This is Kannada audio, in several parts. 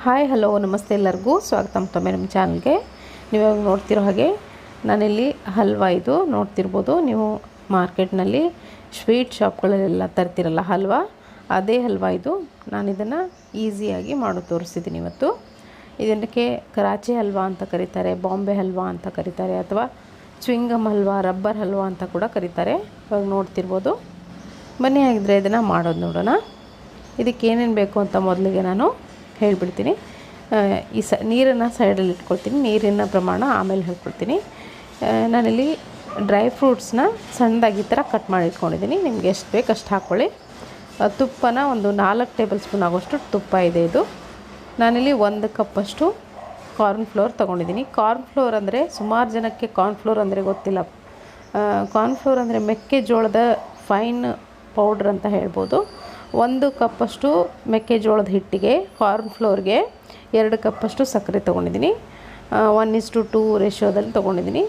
ಹಾಯ್ ಹಲೋ ನಮಸ್ತೆ ಎಲ್ಲರಿಗೂ ಸ್ವಾಗತ ಮತ್ತೊಮ್ಮೆ ನಮ್ಮ ಚಾನಲ್ಗೆ. ನೀವಾಗ ನೋಡ್ತಿರೋ ಹಾಗೆ ನಾನಿಲ್ಲಿ ಹಲ್ವಾ ಇದು ನೋಡ್ತಿರ್ಬೋದು. ನೀವು ಮಾರ್ಕೆಟ್ನಲ್ಲಿ ಸ್ವೀಟ್ ಶಾಪ್ಗಳಲ್ಲೆಲ್ಲ ತರ್ತಿರಲ್ಲ ಹಲ್ವಾ, ಅದೇ ಹಲ್ವಾ ಇದು. ನಾನು ಇದನ್ನು ಈಸಿಯಾಗಿ ಮಾಡಿ ತೋರಿಸ್ತಿದ್ದೀನಿ ಇವತ್ತು. ಇದಕ್ಕೆ ಕರಾಚಿ ಹಲ್ವಾ ಅಂತ ಕರೀತಾರೆ, ಬಾಂಬೆ ಹಲ್ವಾ ಅಂತ ಕರೀತಾರೆ, ಅಥವಾ ಚ್ವಿಂಗಮ್ ಹಲ್ವಾ, ರಬ್ಬರ್ ಹಲ್ವಾ ಅಂತ ಕೂಡ ಕರೀತಾರೆ. ಇವಾಗ ನೋಡ್ತಿರ್ಬೋದು. ಬನ್ನಿ ಹಾಗಿದ್ರೆ ಇದನ್ನು ಮಾಡೋದು ನೋಡೋಣ. ಇದಕ್ಕೆ ಏನೇನು ಬೇಕು ಅಂತ ಮೊದಲಿಗೆ ನಾನು ಹೇಳ್ಬಿಡ್ತೀನಿ. ನೀರನ್ನು ಸೈಡಲ್ಲಿ ಇಟ್ಕೊಳ್ತೀನಿ, ನೀರಿನ ಪ್ರಮಾಣ ಆಮೇಲೆ ಹೇಳ್ಕೊಳ್ತೀನಿ. ನಾನಿಲ್ಲಿ ಡ್ರೈ ಫ್ರೂಟ್ಸ್ನ ಸಣ್ಣದಾಗಿ ಈ ಥರ ಕಟ್ ಮಾಡಿ ಇಟ್ಕೊಂಡಿದ್ದೀನಿ. ನಿಮಗೆ ಎಷ್ಟು ಬೇಕು ಅಷ್ಟು ಹಾಕ್ಕೊಳ್ಳಿ. ತುಪ್ಪನ ಒಂದು 4 ಟೇಬಲ್ ಸ್ಪೂನ್ ಆಗೋಷ್ಟು ತುಪ್ಪ ಇದೆ ಇದು. ನಾನಿಲ್ಲಿ 1 ಕಪ್ಪಷ್ಟು ಕಾರ್ನ್ಫ್ಲೋರ್ ತೊಗೊಂಡಿದ್ದೀನಿ. ಕಾರ್ನ್ಫ್ಲೋರ್ ಅಂದರೆ ಸುಮಾರು ಜನಕ್ಕೆ ಕಾರ್ನ್ಫ್ಲೋರ್ ಅಂದರೆ ಗೊತ್ತಿಲ್ಲ. ಕಾರ್ನ್ಫ್ಲೋರ್ ಅಂದರೆ ಮೆಕ್ಕೆಜೋಳದ ಫೈನ್ ಪೌಡ್ರ್ ಅಂತ ಹೇಳ್ಬೋದು. 1 ಕಪ್ಪಷ್ಟು ಮೆಕ್ಕೆಜೋಳದ ಹಿಟ್ಟಿಗೆ, ಕಾರ್ನ್ಫ್ಲೋರ್ಗೆ 2 ಕಪ್ಪಷ್ಟು ಸಕ್ಕರೆ ತೊಗೊಂಡಿದ್ದೀನಿ. 1:2 ರೇಷಿಯೋದಲ್ಲಿ ತೊಗೊಂಡಿದ್ದೀನಿ.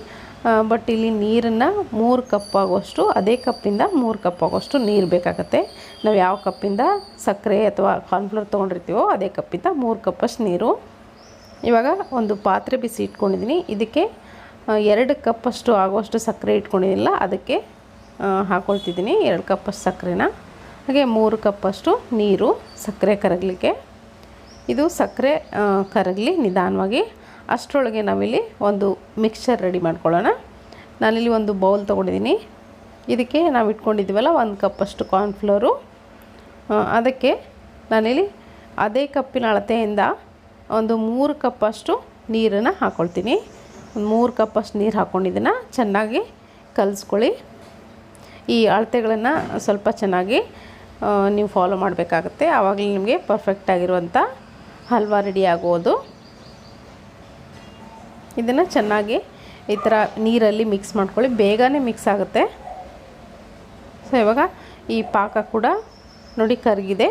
ಬಟ್ ಇಲ್ಲಿ ನೀರನ್ನು 3 ಕಪ್ ಆಗೋಷ್ಟು, ಅದೇ ಕಪ್ಪಿಂದ 3 ಕಪ್ ಆಗೋಷ್ಟು ನೀರು ಬೇಕಾಗುತ್ತೆ. ನಾವು ಯಾವ ಕಪ್ಪಿಂದ ಸಕ್ಕರೆ ಅಥವಾ ಕಾರ್ನ್ಫ್ಲೋರ್ ತೊಗೊಂಡಿರ್ತೀವೋ ಅದೇ ಕಪ್ಪಿಂದ 3 ಕಪ್ಪಷ್ಟು ನೀರು. ಇವಾಗ ಒಂದು ಪಾತ್ರೆ ಬಿಸಿ ಇಟ್ಕೊಂಡಿದ್ದೀನಿ. ಇದಕ್ಕೆ 2 ಕಪ್ಪಷ್ಟು ಆಗೋಷ್ಟು ಸಕ್ಕರೆ ಇಟ್ಕೊಂಡಿದ್ದಿಲ್ಲ, ಅದಕ್ಕೆ ಹಾಕ್ಕೊಳ್ತಿದ್ದೀನಿ 2 ಕಪ್ಪಷ್ಟು ಸಕ್ಕರೆನ. ಹಾಗೆ 3 ಕಪ್ಪಷ್ಟು ನೀರು ಸಕ್ಕರೆ ಕರಗಲಿಕ್ಕೆ. ಇದು ಸಕ್ಕರೆ ಕರಗಲಿ ನಿಧಾನವಾಗಿ. ಅಷ್ಟರೊಳಗೆ ನಾವಿಲ್ಲಿ ಒಂದು ಮಿಕ್ಸ್ಚರ್ ರೆಡಿ ಮಾಡ್ಕೊಳ್ಳೋಣ. ನಾನಿಲ್ಲಿ ಒಂದು ಬೌಲ್ ತೊಗೊಂಡಿದ್ದೀನಿ. ಇದಕ್ಕೆ ನಾವು ಇಟ್ಕೊಂಡಿದ್ದೀವಲ್ಲ 1 ಕಪ್ಪಷ್ಟು ಕಾರ್ನ್ಫ್ಲೋರು, ಅದಕ್ಕೆ ನಾನಿಲ್ಲಿ ಅದೇ ಕಪ್ಪಿನ ಅಳತೆಯಿಂದ ಒಂದು 3 ಕಪ್ಪಷ್ಟು ನೀರನ್ನು ಹಾಕ್ಕೊಳ್ತೀನಿ. ಒಂದು 3 ಕಪ್ಪಷ್ಟು ನೀರು ಹಾಕ್ಕೊಂಡಿದ್ದನ್ನು ಚೆನ್ನಾಗಿ ಕಲಿಸ್ಕೊಳ್ಳಿ. ಈ ಅಳತೆಗಳನ್ನು ಸ್ವಲ್ಪ ಚೆನ್ನಾಗಿ ನೀವು ಫಾಲೋ ಮಾಡಬೇಕಾಗತ್ತೆ. ಆವಾಗಲೇ ನಿಮಗೆ ಪರ್ಫೆಕ್ಟಾಗಿರುವಂಥ ಹಲ್ವಾ ರೆಡಿ ಆಗೋದು. ಇದನ್ನು ಚೆನ್ನಾಗಿ ಈ ಥರ ನೀರಲ್ಲಿ ಮಿಕ್ಸ್ ಮಾಡ್ಕೊಳ್ಳಿ, ಬೇಗನೆ ಮಿಕ್ಸ್ ಆಗುತ್ತೆ. ಸೊ ಇವಾಗ ಈ ಪಾಕ ಕೂಡ ನೋಡಿ ಕರಗಿದೆ.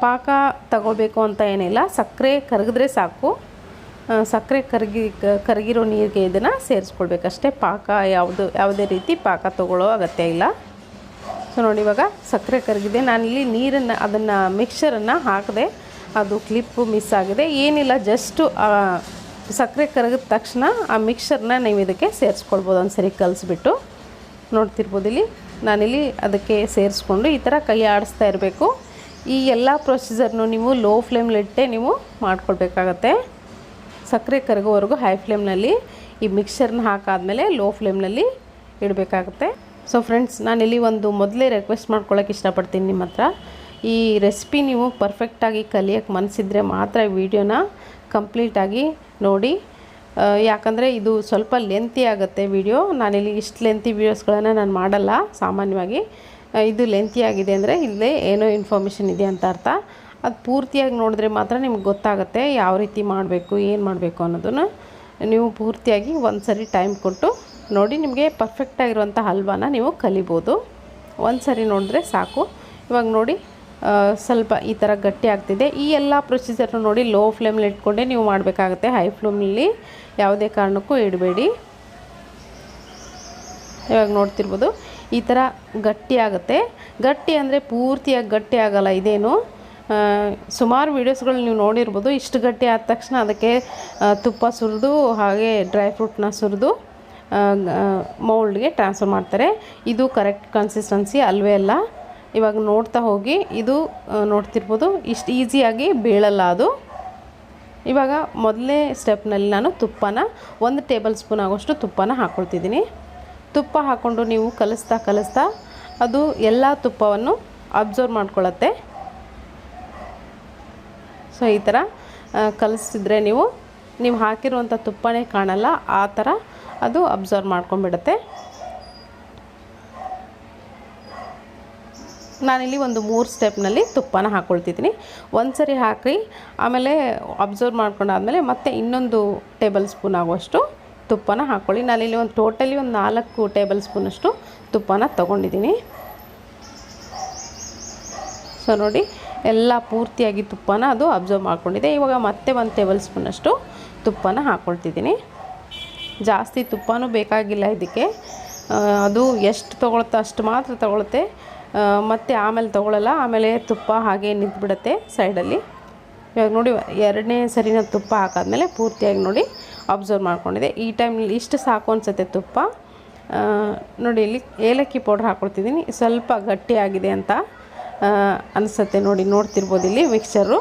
ಪಾಕ ತಗೋಬೇಕು ಅಂತ ಏನಿಲ್ಲ, ಸಕ್ಕರೆ ಕರಗಿದ್ರೆ ಸಾಕು. ಸಕ್ಕರೆ ಕರಗಿರೋ ನೀರಿಗೆ ಇದನ್ನು ಸೇರಿಸ್ಕೊಳ್ಬೇಕಷ್ಟೇ. ಪಾಕ ಯಾವುದೇ ರೀತಿ ಪಾಕ ತಗೊಳ್ಳೋ ಅಗತ್ಯ ಇಲ್ಲ. ಸೊ ನೋಡಿ ಇವಾಗ ಸಕ್ಕರೆ ಕರಗಿದೆ. ನಾನಿಲ್ಲಿ ನೀರನ್ನು ಅದನ್ನು ಮಿಕ್ಸ್ಚರನ್ನು ಹಾಕಿದೆ, ಅದು ಕ್ಲಿಪ್ಪು ಮಿಸ್ ಆಗಿದೆ. ಏನಿಲ್ಲ, ಜಸ್ಟು ಸಕ್ಕರೆ ಕರಗಿದ ತಕ್ಷಣ ಆ ಮಿಕ್ಸ್ಚರ್ನ ನೀವು ಇದಕ್ಕೆ ಸೇರಿಸ್ಕೊಳ್ಬೋದು. ಒಂದು ಸರಿ ಕಲಿಸ್ಬಿಟ್ಟು ನೋಡ್ತಿರ್ಬೋದು. ಇಲ್ಲಿ ನಾನಿಲ್ಲಿ ಅದಕ್ಕೆ ಸೇರಿಸ್ಕೊಂಡು ಈ ಥರ ಕೈ ಆಡಿಸ್ತಾ ಇರಬೇಕು. ಈ ಎಲ್ಲ ಪ್ರೊಸೀಜರ್ನು ನೀವು ಲೋ ಫ್ಲೇಮ್ಲಿಟ್ಟೆ ನೀವು ಮಾಡ್ಕೊಳ್ಬೇಕಾಗತ್ತೆ. ಸಕ್ಕರೆ ಕರಗೋವರೆಗೂ ಹೈ ಫ್ಲೇಮ್ನಲ್ಲಿ ಈ ಮಿಕ್ಸ್ಚರ್ನ ಹಾಕಾದ್ಮೇಲೆ ಲೋ ಫ್ಲೇಮ್ನಲ್ಲಿ ಇಡಬೇಕಾಗುತ್ತೆ. ಸೊ ಫ್ರೆಂಡ್ಸ್, ನಾನಿಲ್ಲಿ ಒಂದು ಮೊದಲೇ ರಿಕ್ವೆಸ್ಟ್ ಮಾಡ್ಕೊಳ್ಳೋಕೆ ಇಷ್ಟಪಡ್ತೀನಿ ನಿಮ್ಮ ಹತ್ರ. ಈ ರೆಸಿಪಿ ನೀವು ಪರ್ಫೆಕ್ಟಾಗಿ ಕಲಿಯೋಕ್ಕೆ ಮನಸ್ಸಿದ್ರೆ ಮಾತ್ರ ಈ ವಿಡಿಯೋನ ಕಂಪ್ಲೀಟಾಗಿ ನೋಡಿ. ಯಾಕಂದರೆ ಇದು ಸ್ವಲ್ಪ ಲೆಂತಿ ಆಗುತ್ತೆ ವಿಡಿಯೋ. ನಾನಿಲ್ಲಿ ಇಷ್ಟು ಲೆಂತಿ ವೀಡಿಯೋಸ್ಗಳನ್ನು ನಾನು ಮಾಡಲ್ಲ ಸಾಮಾನ್ಯವಾಗಿ. ಇದು ಲೆಂತಿ ಆಗಿದೆ ಅಂದರೆ ಇಲ್ಲೇ ಏನೋ ಇನ್ಫಾರ್ಮೇಷನ್ ಇದೆ ಅಂತ ಅರ್ಥ. ಅದು ಪೂರ್ತಿಯಾಗಿ ನೋಡಿದ್ರೆ ಮಾತ್ರ ನಿಮ್ಗೆ ಗೊತ್ತಾಗುತ್ತೆ ಯಾವ ರೀತಿ ಮಾಡಬೇಕು, ಏನು ಮಾಡಬೇಕು ಅನ್ನೋದನ್ನು. ನೀವು ಪೂರ್ತಿಯಾಗಿ ಒಂದು ಸರಿ ಟೈಮ್ ಕೊಟ್ಟು ನೋಡಿ, ನಿಮಗೆ ಪರ್ಫೆಕ್ಟಾಗಿರುವಂಥ ಹಲ್ವಾನ ನೀವು ಕಲಿಬೋದು. ಒಂದು ಸರಿ ನೋಡಿದ್ರೆ ಸಾಕು. ಇವಾಗ ನೋಡಿ ಸ್ವಲ್ಪ ಈ ಥರ ಗಟ್ಟಿ ಆಗ್ತಿದೆ. ಈ ಎಲ್ಲ ಪ್ರೊಸೀಜರ್ನು ನೋಡಿ ಲೋ ಫ್ಲೇಮಲ್ಲಿ ಇಟ್ಕೊಂಡೇ ನೀವು ಮಾಡಬೇಕಾಗುತ್ತೆ. ಹೈ ಫ್ಲೇಮಲ್ಲಿ ಯಾವುದೇ ಕಾರಣಕ್ಕೂ ಇಡಬೇಡಿ. ಇವಾಗ ನೋಡ್ತಿರ್ಬೋದು ಈ ಥರ ಗಟ್ಟಿ ಆಗುತ್ತೆ. ಗಟ್ಟಿ ಅಂದರೆ ಪೂರ್ತಿಯಾಗಿ ಗಟ್ಟಿ ಆಗಲ್ಲ. ಇದೇನು ಸುಮಾರು ವೀಡಿಯೋಸ್ಗಳು ನೀವು ನೋಡಿರ್ಬೋದು. ಇಷ್ಟು ಗಟ್ಟಿ ಆದ ತಕ್ಷಣ ಅದಕ್ಕೆ ತುಪ್ಪ ಸುರಿದು ಹಾಗೆ ಡ್ರೈ ಫ್ರೂಟ್ನ ಸುರಿದು ಮೌಲ್ಡ್ಗೆ ಟ್ರಾನ್ಸ್ಫರ್ ಮಾಡ್ತಾರೆ. ಇದು ಕರೆಕ್ಟ್ ಕನ್ಸಿಸ್ಟೆನ್ಸಿ ಅಲ್ವೇ ಅಲ್ಲ. ಇವಾಗ ನೋಡ್ತಾ ಹೋಗಿ, ಇದು ನೋಡ್ತಿರ್ಬೋದು ಇಷ್ಟು ಈಸಿಯಾಗಿ ಬೀಳಲ್ಲ ಅದು. ಇವಾಗ ಮೊದಲನೇ ಸ್ಟೆಪ್ನಲ್ಲಿ ನಾನು ತುಪ್ಪನ 1 ಟೇಬಲ್ ಸ್ಪೂನ್ ಆಗೋಷ್ಟು ತುಪ್ಪನ ಹಾಕ್ಕೊಳ್ತಿದ್ದೀನಿ. ತುಪ್ಪ ಹಾಕ್ಕೊಂಡು ನೀವು ಕಲಿಸ್ತಾ ಅದು ಎಲ್ಲ ತುಪ್ಪವನ್ನು ಅಬ್ಸರ್ವ್ ಮಾಡ್ಕೊಳ್ಳುತ್ತೆ. ಸೊ ಈ ಥರ ಕಲಿಸಿದ್ರೆ ನೀವು ಹಾಕಿರುವಂಥ ತುಪ್ಪನೇ ಕಾಣಲ್ಲ, ಆ ಥರ ಅದು ಅಬ್ಸರ್ವ್ ಮಾಡ್ಕೊಂಡ್ಬಿಡುತ್ತೆ. ನಾನಿಲ್ಲಿ ಒಂದು 3 ಸ್ಟೆಪ್ನಲ್ಲಿ ತುಪ್ಪನ ಹಾಕ್ಕೊಳ್ತಿದ್ದೀನಿ. ಒಂದು ಸರಿ ಹಾಕಿ ಆಮೇಲೆ ಅಬ್ಸರ್ವ್ ಮಾಡ್ಕೊಂಡಾದ್ಮೇಲೆ ಮತ್ತೆ ಇನ್ನೊಂದು ಟೇಬಲ್ ಸ್ಪೂನ್ ಆಗುವಷ್ಟು ತುಪ್ಪನ ಹಾಕ್ಕೊಳ್ಳಿ. ನಾನಿಲ್ಲಿ ಟೋಟಲಿ ಒಂದು 4 ಟೇಬಲ್ ಸ್ಪೂನಷ್ಟು ತುಪ್ಪನ ತೊಗೊಂಡಿದ್ದೀನಿ. ಸೊ ನೋಡಿ ಎಲ್ಲ ಪೂರ್ತಿಯಾಗಿ ತುಪ್ಪನ ಅದು ಅಬ್ಸರ್ವ್ ಮಾಡ್ಕೊಂಡಿದೆ. ಇವಾಗ ಮತ್ತೆ 1 ಟೇಬಲ್ ಸ್ಪೂನಷ್ಟು ತುಪ್ಪನ ಹಾಕ್ಕೊಳ್ತಿದ್ದೀನಿ. ಜಾಸ್ತಿ ತುಪ್ಪನೂ ಬೇಕಾಗಿಲ್ಲ ಇದಕ್ಕೆ. ಅದು ಎಷ್ಟು ತೊಗೊಳುತ್ತೋ ಅಷ್ಟು ಮಾತ್ರ ತೊಗೊಳುತ್ತೆ, ಮತ್ತು ಆಮೇಲೆ ತೊಗೊಳ್ಳಲ್ಲ. ಆಮೇಲೆ ತುಪ್ಪ ಹಾಗೆ ನಿಂತುಬಿಡುತ್ತೆ ಸೈಡಲ್ಲಿ. ಇವಾಗ ನೋಡಿ ಎರಡನೇ ಸರಿನ ತುಪ್ಪ ಹಾಕಾದ್ಮೇಲೆ ಪೂರ್ತಿಯಾಗಿ ನೋಡಿ ಅಬ್ಸರ್ವ್ ಮಾಡ್ಕೊಂಡಿದೆ. ಈ ಟೈಮ್ನಲ್ಲಿ ಇಷ್ಟು ಸಾಕು ಅನಿಸುತ್ತೆ ತುಪ್ಪ. ನೋಡಿ ಇಲ್ಲಿ ಏಲಕ್ಕಿ ಪೌಡ್ರ್ ಹಾಕ್ಕೊಳ್ತಿದ್ದೀನಿ. ಸ್ವಲ್ಪ ಗಟ್ಟಿಯಾಗಿದೆ ಅಂತ ಅನಿಸುತ್ತೆ. ನೋಡ್ತಿರ್ಬೋದು ಇಲ್ಲಿ ಮಿಕ್ಸ್ಚರು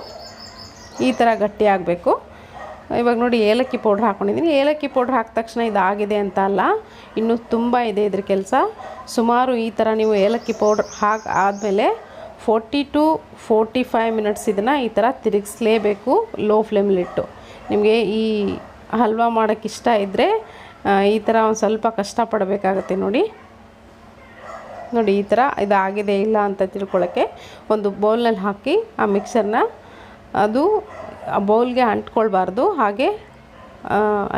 ಈ ಥರ ಗಟ್ಟಿ ಆಗಬೇಕು. ಇವಾಗ ನೋಡಿ ಏಲಕ್ಕಿ ಪೌಡ್ರ್ ಹಾಕ್ಕೊಂಡಿದ್ದೀನಿ. ಏಲಕ್ಕಿ ಪೌಡ್ರ್ ಹಾಕಿದ ತಕ್ಷಣ ಇದಾಗಿದೆ ಅಂತ ಅಲ್ಲ, ಇನ್ನೂ ತುಂಬ ಇದೆ ಇದ್ರ ಕೆಲಸ. ಸುಮಾರು ಈ ಥರ ನೀವು ಏಲಕ್ಕಿ ಪೌಡ್ರ್ ಆದಮೇಲೆ 40 to 45 ಮಿನಿಟ್ಸ್ ಇದನ್ನು ಈ ಥರ ತಿರುಗಿಸ್ಲೇಬೇಕು ಲೋ ಫ್ಲೇಮಲ್ಲಿಟ್ಟು. ನಿಮಗೆ ಈ ಹಲ್ವಾ ಮಾಡೋಕ್ಕೆ ಇಷ್ಟ ಇದ್ದರೆ ಈ ಥರ ಒಂದು ಸ್ವಲ್ಪ ಕಷ್ಟಪಡಬೇಕಾಗತ್ತೆ. ನೋಡಿ ಈ ಥರ ಇದಾಗಿದೆ ಇಲ್ಲ ಅಂತ ತಿಳ್ಕೊಳ್ಳೋಕ್ಕೆ ಒಂದು ಬೌಲ್ನಲ್ಲಿ ಹಾಕಿ ಆ ಮಿಕ್ಸರ್ನ ಅದು ಆ ಬೌಲ್ಗೆ ಅಂಟ್ಕೊಳ್ಬಾರ್ದು, ಹಾಗೆ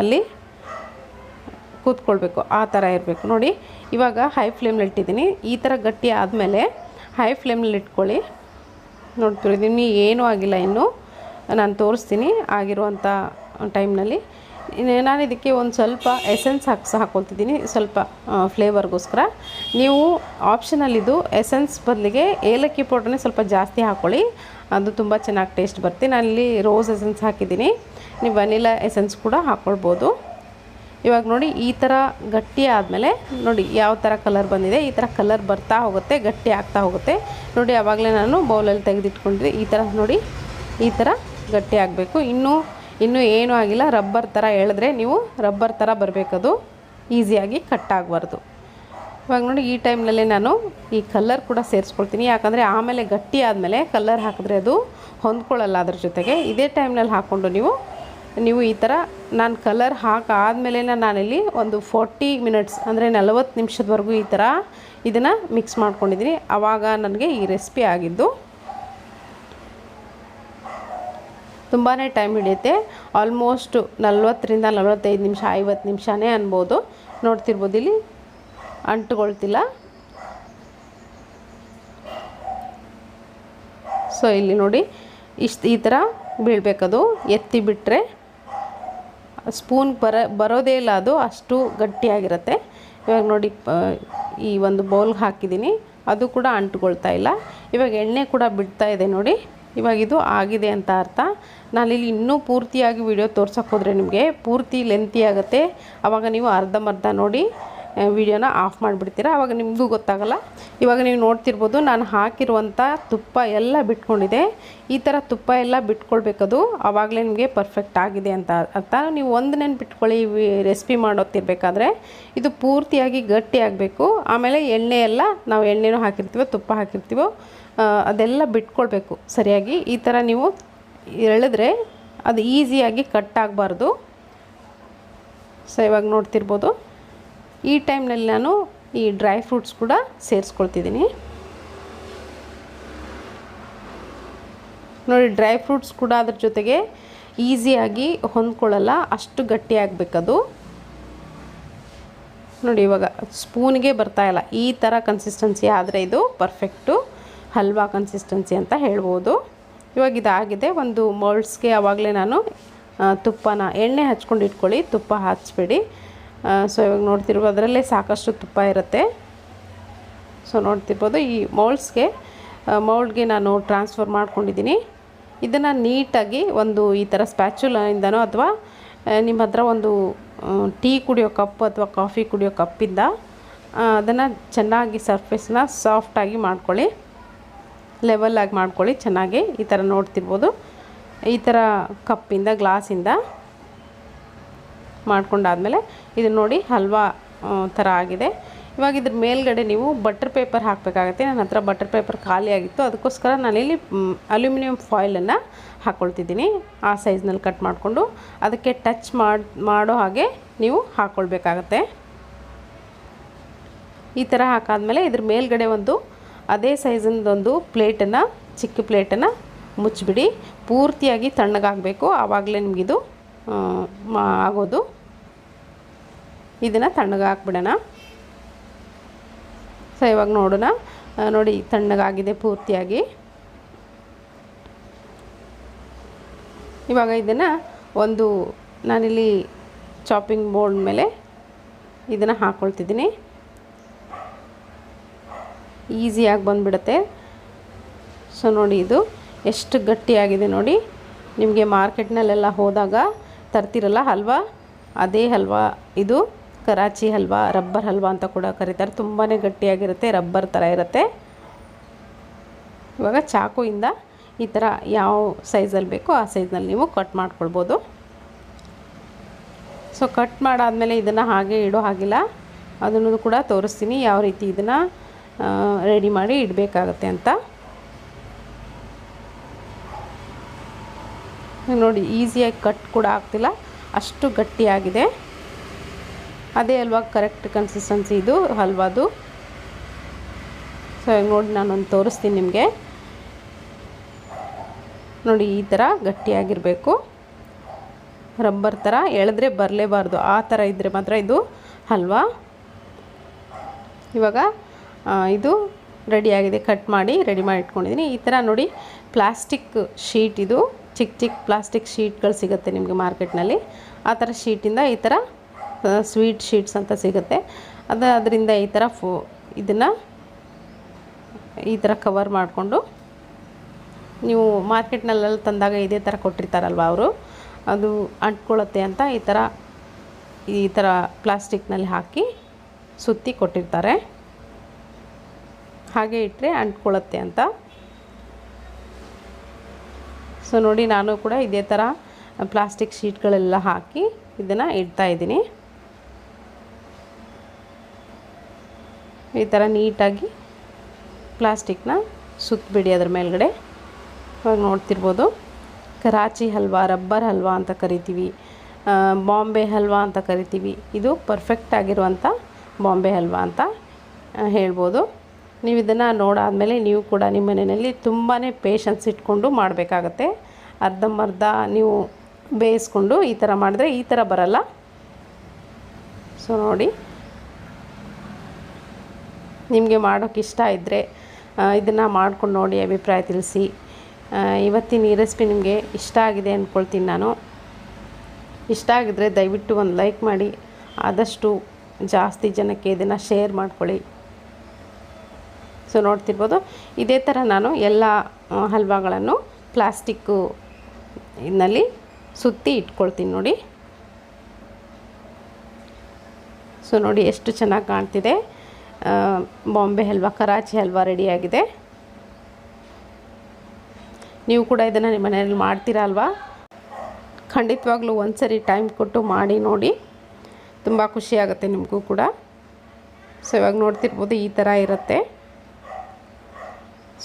ಅಲ್ಲಿ ಕೂತ್ಕೊಳ್ಬೇಕು, ಆ ಥರ ಇರಬೇಕು. ನೋಡಿ ಇವಾಗ ಹೈ ಫ್ಲೇಮ್ನಲ್ಲಿ ಇಟ್ಟಿದ್ದೀನಿ. ಈ ಥರ ಗಟ್ಟಿ ಆದಮೇಲೆ ಹೈ ಫ್ಲೇಮ್ನಲ್ಲಿ ಇಟ್ಕೊಳ್ಳಿ. ನೋಡ್ತಿದ್ದೀನಿ ಏನೂ ಆಗಿಲ್ಲ ಇನ್ನೂ, ನಾನು ತೋರಿಸ್ತೀನಿ ಆಗಿರುವಂಥ ಟೈಮ್ನಲ್ಲಿ. ನಾನು ಇದಕ್ಕೆ ಒಂದು ಸ್ವಲ್ಪ ಎಸೆನ್ಸ್ ಹಾಕ್ಕೊಳ್ತಿದ್ದೀನಿ, ಸ್ವಲ್ಪ ಫ್ಲೇವರ್ಗೋಸ್ಕರ. ನೀವು ಆಪ್ಷನಲ್ಲಿದ್ದು ಎಸೆನ್ಸ್ ಬದಲಿಗೆ ಏಲಕ್ಕಿ ಪೌಡ್ರನ್ನೇ ಸ್ವಲ್ಪ ಜಾಸ್ತಿ ಹಾಕ್ಕೊಳ್ಳಿ, ಅದು ತುಂಬ ಚೆನ್ನಾಗಿ ಟೇಸ್ಟ್ ಬರುತ್ತೆ. ನಾನಿಲ್ಲಿ ರೋಸ್ ಎಸೆನ್ಸ್ ಹಾಕಿದ್ದೀನಿ, ನೀವು ವನಿಲಾ ಎಸೆನ್ಸ್ ಕೂಡ ಹಾಕ್ಕೊಳ್ಬೋದು. ಇವಾಗ ನೋಡಿ ಈ ಥರ ಗಟ್ಟಿ ಆದಮೇಲೆ ನೋಡಿ ಯಾವ ಥರ ಕಲರ್ ಬಂದಿದೆ. ಈ ಥರ ಕಲರ್ ಬರ್ತಾ ಹೋಗುತ್ತೆ, ಗಟ್ಟಿ ಆಗ್ತಾ ಹೋಗುತ್ತೆ. ನೋಡಿ ಆವಾಗಲೇ ನಾನು ಬೌಲಲ್ಲಿ ತೆಗೆದಿಟ್ಕೊಂಡಿದ್ದೆ. ಈ ಥರ ನೋಡಿ ಈ ಥರ ಗಟ್ಟಿ ಆಗಬೇಕು. ಇನ್ನೂ ಏನೂ ಆಗಿಲ್ಲ. ರಬ್ಬರ್ ಥರ ಎಳೆದ್ರೆ ನೀವು ರಬ್ಬರ್ ಥರ ಬರಬೇಕದು, ಈಸಿಯಾಗಿ ಕಟ್ ಆಗಬಾರ್ದು. ಇವಾಗ ನೋಡಿ ಈ ಟೈಮ್ನಲ್ಲೇ ನಾನು ಈ ಕಲ್ಲರ್ ಕೂಡ ಸೇರಿಸ್ಕೊಳ್ತೀನಿ, ಯಾಕಂದರೆ ಆಮೇಲೆ ಗಟ್ಟಿ ಆದಮೇಲೆ ಕಲ್ಲರ್ ಹಾಕಿದ್ರೆ ಅದು ಹೊಂದ್ಕೊಳ್ಳಲ್ಲ ಅದ್ರ ಜೊತೆಗೆ. ಇದೇ ಟೈಮ್ನಲ್ಲಿ ಹಾಕ್ಕೊಂಡು ನೀವು ಈ ಥರ ನಾನು ಕಲರ್ ಹಾಕಾದ್ಮೇಲೆ ನಾನಿಲ್ಲಿ ಒಂದು 40 ಮಿನಿಟ್ಸ್ ಅಂದರೆ 40 ನಿಮಿಷದವರೆಗೂ ಈ ಥರ ಇದನ್ನು ಮಿಕ್ಸ್ ಮಾಡ್ಕೊಂಡಿದ್ದೀನಿ. ಆವಾಗ ನನಗೆ ಈ ರೆಸಿಪಿ ಆಗಿದ್ದು. ತುಂಬಾ ಟೈಮ್ ಹಿಡಿಯುತ್ತೆ, ಆಲ್ಮೋಸ್ಟ್ 40ರಿಂದ 45 ನಿಮಿಷ, 50 ನಿಮಿಷನೇ ಅನ್ಬೋದು. ನೋಡ್ತಿರ್ಬೋದು ಇಲ್ಲಿ ಅಂಟುಕೊಳ್ತಿಲ್ಲ. ಸೊ ಇಲ್ಲಿ ನೋಡಿ ಈ ಥರ ಬೀಳಬೇಕದು. ಎತ್ತಿ ಬಿಟ್ಟರೆ ಸ್ಪೂನ್ ಬರೋದೇ ಇಲ್ಲ, ಅದು ಅಷ್ಟು ಗಟ್ಟಿಯಾಗಿರುತ್ತೆ. ಇವಾಗ ನೋಡಿ ಈ ಒಂದು ಬೌಲ್ಗೆ ಹಾಕಿದ್ದೀನಿ, ಅದು ಕೂಡ ಅಂಟುಕೊಳ್ತಾ ಇಲ್ಲ. ಇವಾಗ ಎಣ್ಣೆ ಕೂಡ ಬಿಡ್ತಾ ಇದೆ ನೋಡಿ. ಇವಾಗ ಇದು ಆಗಿದೆ ಅಂತ ಅರ್ಥ. ನಾನಿಲ್ಲಿ ಇನ್ನೂ ಪೂರ್ತಿಯಾಗಿ ವಿಡಿಯೋ ತೋರ್ಸೋಕೆ ಹೋದರೆ ನಿಮಗೆ ಪೂರ್ತಿ ಲೆಂತಿ ಆಗುತ್ತೆ. ಆವಾಗ ನೀವು ಅರ್ಧಂಬರ್ಧ ನೋಡಿ ವಿಡಿಯೋನ ಆಫ್ ಮಾಡಿಬಿಡ್ತೀರಾ, ಆವಾಗ ನಿಮಗೂ ಗೊತ್ತಾಗಲ್ಲ. ಇವಾಗ ನೀವು ನೋಡ್ತಿರ್ಬೋದು ನಾನು ಹಾಕಿರುವಂಥ ತುಪ್ಪ ಎಲ್ಲ ಬಿಟ್ಕೊಂಡಿದೆ. ಈ ಥರ ತುಪ್ಪ ಎಲ್ಲ ಬಿಟ್ಕೊಳ್ಬೇಕದು, ಆವಾಗಲೇ ನಿಮಗೆ ಪರ್ಫೆಕ್ಟ್ ಆಗಿದೆ ಅಂತ ಅರ್ಥ. ನೀವು ಒಂದು ನೆನ್ಪಿಟ್ಕೊಳ್ಳಿ, ರೆಸಿಪಿ ಮಾಡೋತ್ತಿರಬೇಕಾದ್ರೆ ಇದು ಪೂರ್ತಿಯಾಗಿ ಗಟ್ಟಿ ಆಗಬೇಕು. ಆಮೇಲೆ ಎಣ್ಣೆ ಎಲ್ಲ ನಾವು ಎಣ್ಣೆನೂ ಹಾಕಿರ್ತೀವೋ ತುಪ್ಪ ಹಾಕಿರ್ತೀವೋ ಅದೆಲ್ಲ ಬಿಟ್ಕೊಳ್ಬೇಕು ಸರಿಯಾಗಿ. ಈ ಥರ ನೀವು ಎಳೆದ್ರೆ ಅದು ಈಸಿಯಾಗಿ ಕಟ್ ಆಗಬಾರ್ದು. ಸೊ ಇವಾಗ ನೋಡ್ತಿರ್ಬೋದು ಈ ಟೈಮ್ನಲ್ಲಿ ನಾನು ಈ ಡ್ರೈ ಫ್ರೂಟ್ಸ್ ಕೂಡ ಸೇರಿಸ್ಕೊಳ್ತಿದ್ದೀನಿ. ನೋಡಿ ಡ್ರೈ ಫ್ರೂಟ್ಸ್ ಕೂಡ ಅದ್ರ ಜೊತೆಗೆ ಈಸಿಯಾಗಿ ಹೊಂದ್ಕೊಳ್ಳಲ್ಲ, ಅಷ್ಟು ಗಟ್ಟಿ ಆಗಬೇಕದು. ನೋಡಿ ಇವಾಗ ಸ್ಪೂನ್ಗೆ ಬರ್ತಾಯಿಲ್ಲ, ಈ ಥರ ಕನ್ಸಿಸ್ಟೆನ್ಸಿ ಆದರೆ ಇದು ಪರ್ಫೆಕ್ಟು ಹಲ್ವಾ ಕನ್ಸಿಸ್ಟೆನ್ಸಿ ಅಂತ ಹೇಳ್ಬೋದು. ಇವಾಗ ಇದಾಗಿದೆ. ಒಂದು ಮೋಲ್ಡ್ಸ್ಗೆ ಆವಾಗಲೇ ನಾನು ಎಣ್ಣೆ ಹಚ್ಕೊಂಡು ಇಟ್ಕೊಳ್ಳಿ, ತುಪ್ಪ ಹಚ್ಬೇಡಿ. ಸೊ ಇವಾಗ ನೋಡ್ತಿರ್ಬೋದು ಅದರಲ್ಲೇ ಸಾಕಷ್ಟು ತುಪ್ಪ ಇರುತ್ತೆ. ಸೊ ನೋಡ್ತಿರ್ಬೋದು ಈ ಮೌಲ್ಡ್ಗೆ ನಾನು ಟ್ರಾನ್ಸ್ಫರ್ ಮಾಡ್ಕೊಂಡಿದ್ದೀನಿ. ಇದನ್ನು ನೀಟಾಗಿ ಒಂದು ಈ ಥರ ಸ್ಪ್ಯಾಚುಲಿಂದನೋ ಅಥವಾ ನಿಮ್ಮ ಹತ್ರ ಒಂದು ಟೀ ಕುಡಿಯೋ ಕಪ್ ಅಥವಾ ಕಾಫಿ ಕುಡಿಯೋ ಕಪ್ಪಿಂದ ಅದನ್ನು ಚೆನ್ನಾಗಿ ಸರ್ಫೇಸ್ನ ಸಾಫ್ಟಾಗಿ ಮಾಡ್ಕೊಳ್ಳಿ, ಲೆವೆಲಾಗಿ ಮಾಡ್ಕೊಳ್ಳಿ ಚೆನ್ನಾಗಿ. ಈ ಥರ ನೋಡ್ತಿರ್ಬೋದು ಈ ಥರ ಕಪ್ಪಿಂದ ಗ್ಲಾಸಿಂದ ಮಾಡ್ಕೊಂಡಾದಮೇಲೆ ಇದು ನೋಡಿ ಹಲ್ವಾ ಥರ ಆಗಿದೆ. ಇವಾಗ ಇದ್ರ ಮೇಲ್ಗಡೆ ನೀವು ಬಟರ್ ಪೇಪರ್ ಹಾಕಬೇಕಾಗತ್ತೆ. ನನ್ನ ಹತ್ರ ಬಟರ್ ಪೇಪರ್ ಖಾಲಿ ಆಗಿತ್ತು, ಅದಕ್ಕೋಸ್ಕರ ನಾನಿಲ್ಲಿ ಅಲ್ಯೂಮಿನಿಯಂ ಫಾಯಿಲನ್ನು ಹಾಕ್ಕೊಳ್ತಿದ್ದೀನಿ. ಆ ಸೈಜ್ನಲ್ಲಿ ಕಟ್ ಮಾಡಿಕೊಂಡು ಅದಕ್ಕೆ ಟಚ್ ಮಾಡೋ ಹಾಗೆ ನೀವು ಹಾಕ್ಕೊಳ್ಬೇಕಾಗತ್ತೆ. ಈ ಥರ ಹಾಕಾದ್ಮೇಲೆ ಇದ್ರ ಮೇಲ್ಗಡೆ ಒಂದು ಅದೇ ಸೈಜಿಂದೊಂದು ಪ್ಲೇಟನ್ನು, ಚಿಕ್ಕ ಪ್ಲೇಟನ್ನು ಮುಚ್ಚಿಬಿಡಿ. ಪೂರ್ತಿಯಾಗಿ ತಣ್ಣಗಾಗಬೇಕು, ಆವಾಗಲೇ ನಿಮಗಿದು ಆಗೋದು. ಇದನ್ನು ತಣ್ಣಗೆ ಹಾಕ್ಬಿಡೋಣ. ಸೊ ಇವಾಗ ನೋಡೋಣ. ನೋಡಿ ತಣ್ಣಗಾಗಿದೆ ಪೂರ್ತಿಯಾಗಿ. ಇವಾಗ ಇದನ್ನು ಒಂದು ನಾನಿಲ್ಲಿ ಚಾಪಿಂಗ್ ಬೋರ್ಡ್ ಮೇಲೆ ಇದನ್ನು ಹಾಕ್ಕೊಳ್ತಿದ್ದೀನಿ. ಈಸಿಯಾಗಿ ಬಂದುಬಿಡುತ್ತೆ. ಸೊ ನೋಡಿ ಇದು ಎಷ್ಟು ಗಟ್ಟಿಯಾಗಿದೆ ನೋಡಿ. ನಿಮಗೆ ಮಾರ್ಕೆಟ್ನಲ್ಲೆಲ್ಲ ಹೋದಾಗ ತರ್ತಿರಲ್ಲ ಹಲ್ವಾ, ಅದೇ ಹಲ್ವಾ ಇದು. ಕರಾಚಿ ಹಲ್ವಾ, ರಬ್ಬರ್ ಹಲ್ವಾ ಅಂತ ಕೂಡ ಕರೀತಾರೆ. ತುಂಬಾ ಗಟ್ಟಿಯಾಗಿರುತ್ತೆ, ರಬ್ಬರ್ ಥರ ಇರುತ್ತೆ. ಇವಾಗ ಚಾಕುಯಿಂದ ಈ ಥರ ಯಾವ ಸೈಜಲ್ಲಿ ಬೇಕೋ ಆ ಸೈಜ್ನಲ್ಲಿ ನೀವು ಕಟ್ ಮಾಡ್ಕೊಳ್ಬೋದು. ಸೊ ಕಟ್ ಮಾಡಾದಮೇಲೆ ಇದನ್ನು ಹಾಗೆ ಇಡೋ ಹಾಗಿಲ್ಲ, ಅದನ್ನು ಕೂಡ ತೋರಿಸ್ತೀನಿ ಯಾವ ರೀತಿ ಇದನ್ನು ರೆಡಿ ಮಾಡಿ ಇಡಬೇಕಾಗತ್ತೆ ಅಂತ. ನೋಡಿ, ಈಸಿಯಾಗಿ ಕಟ್ ಕೂಡ ಆಗ್ತಿಲ್ಲ, ಅಷ್ಟು ಗಟ್ಟಿಯಾಗಿದೆ. ಅದೇ ಅಲ್ವಾ ಕರೆಕ್ಟ್ ಕನ್ಸಿಸ್ಟೆನ್ಸಿ ಇದು ಹಲ್ವಾದು. ಸೊ ನೋಡಿ ನಾನೊಂದು ತೋರಿಸ್ತೀನಿ ನಿಮಗೆ. ನೋಡಿ, ಈ ಥರ ಗಟ್ಟಿಯಾಗಿರಬೇಕು, ರಬ್ಬರ್ ಥರ ಎಳೆದ್ರೆ ಬರಲೇಬಾರ್ದು, ಆ ಥರ ಇದ್ದರೆ ಮಾತ್ರ ಇದು ಹಲ್ವಾ. ಇವಾಗ ಇದು ರೆಡಿಯಾಗಿದೆ, ಕಟ್ ಮಾಡಿ ರೆಡಿ ಮಾಡಿ ಇಟ್ಕೊಂಡಿದ್ದೀನಿ. ಈ ಥರ ನೋಡಿ, ಪ್ಲಾಸ್ಟಿಕ್ ಶೀಟ್, ಇದು ಚಿಕ್ಕ ಚಿಕ್ಕ ಪ್ಲಾಸ್ಟಿಕ್ ಶೀಟ್ಗಳು ಸಿಗುತ್ತೆ ನಿಮಗೆ ಮಾರ್ಕೆಟ್ನಲ್ಲಿ. ಆ ಥರ ಶೀಟಿಂದ ಈ ಥರ ಸ್ವೀಟ್ ಶೀಟ್ಸ್ ಅಂತ ಸಿಗುತ್ತೆ, ಅದರಿಂದ ಈ ಥರ ಇದನ್ನು ಈ ಥರ ಕವರ್ ಮಾಡಿಕೊಂಡು, ನೀವು ಮಾರ್ಕೆಟ್ನಲ್ಲೆಲ್ಲ ತಂದಾಗ ಇದೇ ಥರ ಕೊಟ್ಟಿರ್ತಾರಲ್ವ ಅವರು, ಅದು ಅಂಟ್ಕೊಳ್ಳುತ್ತೆ ಅಂತ ಈ ಥರ ಪ್ಲಾಸ್ಟಿಕ್ನಲ್ಲಿ ಹಾಕಿ ಸುತ್ತಿ ಕೊಟ್ಟಿರ್ತಾರೆ. ಹಾಗೆ ಇಟ್ಟರೆ ಅಂಟ್ಕೊಳ್ಳುತ್ತೆ ಅಂತ. ಸೊ ನೋಡಿ, ನಾನು ಕೂಡ ಇದೇ ಥರ ಪ್ಲಾಸ್ಟಿಕ್ ಶೀಟ್ಗಳೆಲ್ಲ ಹಾಕಿ ಇದನ್ನು ಇಡ್ತಾಯಿದ್ದೀನಿ. ಈ ಥರ ನೀಟಾಗಿ ಪ್ಲಾಸ್ಟಿಕ್ನ ಸುತ್ತಬಿಡಿ ಅದ್ರ ಮೇಲ್ಗಡೆ. ಇವಾಗ ನೋಡ್ತಿರ್ಬೋದು, ಕರಾಚಿ ಹಲ್ವಾ, ರಬ್ಬರ್ ಹಲ್ವಾ ಅಂತ ಕರಿತೀವಿ, ಬಾಂಬೆ ಹಲ್ವಾ ಅಂತ ಕರಿತೀವಿ. ಇದು ಪರ್ಫೆಕ್ಟ್ ಆಗಿರುವಂಥ ಬಾಂಬೆ ಹಲ್ವಾ ಅಂತ ಹೇಳ್ಬೋದು. ನೀವು ಇದನ್ನು ನೋಡಾದಮೇಲೆ ನೀವು ಕೂಡ ನಿಮ್ಮ ಮನೆಯಲ್ಲಿ ತುಂಬಾ ಪೇಷನ್ಸ್ ಇಟ್ಕೊಂಡು ಮಾಡಬೇಕಾಗತ್ತೆ. ಅರ್ಧಂಬರ್ಧ ನೀವು ಬೇಯಿಸ್ಕೊಂಡು ಈ ಥರ ಮಾಡಿದ್ರೆ ಈ ಥರ ಬರಲ್ಲ. ಸೊ ನೋಡಿ, ನಿಮಗೆ ಮಾಡೋಕ್ಕೆ ಇಷ್ಟ ಇದ್ದರೆ ಇದನ್ನು ಮಾಡ್ಕೊಂಡು ನೋಡಿ, ಅಭಿಪ್ರಾಯ ತಿಳಿಸಿ. ಇವತ್ತಿನ ಈ ರೆಸಿಪಿ ನಿಮಗೆ ಇಷ್ಟ ಆಗಿದೆ ಅಂದ್ಕೊಳ್ತೀನಿ ನಾನು. ಇಷ್ಟ ಆಗಿದ್ರೆ ದಯವಿಟ್ಟು ಒಂದು ಲೈಕ್ ಮಾಡಿ, ಆದಷ್ಟು ಜಾಸ್ತಿ ಜನಕ್ಕೆ ಇದನ್ನು ಶೇರ್ ಮಾಡ್ಕೊಳ್ಳಿ. ಸೊ ನೋಡ್ತಿರ್ಬೋದು, ಇದೇ ಥರ ನಾನು ಎಲ್ಲ ಹಲ್ವಾಗಳನ್ನು ಪ್ಲಾಸ್ಟಿಕ್ಕು ಇದರಲ್ಲಿ ಸುತ್ತಿ ಇಟ್ಕೊಳ್ತೀನಿ ನೋಡಿ. ಸೊ ನೋಡಿ, ಎಷ್ಟು ಚೆನ್ನಾಗಿ ಕಾಣ್ತಿದೆ. ಬಾಂಬೆ ಹಲ್ವಾ, ಕರಾಚಿ ಹಲ್ವಾ ರೆಡಿಯಾಗಿದೆ. ನೀವು ಕೂಡ ಇದನ್ನು ನಿಮ್ಮ ಮನೆಯಲ್ಲಿ ಮಾಡ್ತೀರಾ ಅಲ್ವಾ? ಖಂಡಿತವಾಗ್ಲೂ ಒಂದು ಸರಿ ಟೈಮ್ ಕೊಟ್ಟು ಮಾಡಿ ನೋಡಿ, ತುಂಬ ಖುಷಿಯಾಗುತ್ತೆ ನಿಮಗೂ ಕೂಡ. ಸೊ ಇವಾಗ ನೋಡ್ತಿರ್ಬೋದು, ಈ ಥರ ಇರುತ್ತೆ.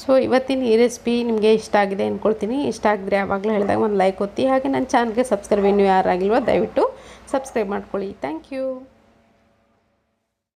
ಸೊ ಇವತ್ತಿನ ಈ ರೆಸಿಪಿ ನಿಮಗೆ ಇಷ್ಟ ಆಗಿದೆ ಅಂದ್ಕೊಳ್ತೀನಿ. ಇಷ್ಟ ಆಗಿದ್ರೆ ಯಾವಾಗಲೂ ಹೇಳಿದಾಗ ಒಂದು ಲೈಕ್ ಒತ್ತಿ. ಹಾಗೆ ನನ್ನ ಚಾನಲ್ಗೆ ಸಬ್ಸ್ಕ್ರೈಬ್, ಇನ್ನೂ ಯಾರಾಗಿಲ್ವೋ ದಯವಿಟ್ಟು ಸಬ್ಸ್ಕ್ರೈಬ್ ಮಾಡ್ಕೊಳ್ಳಿ. Thank you.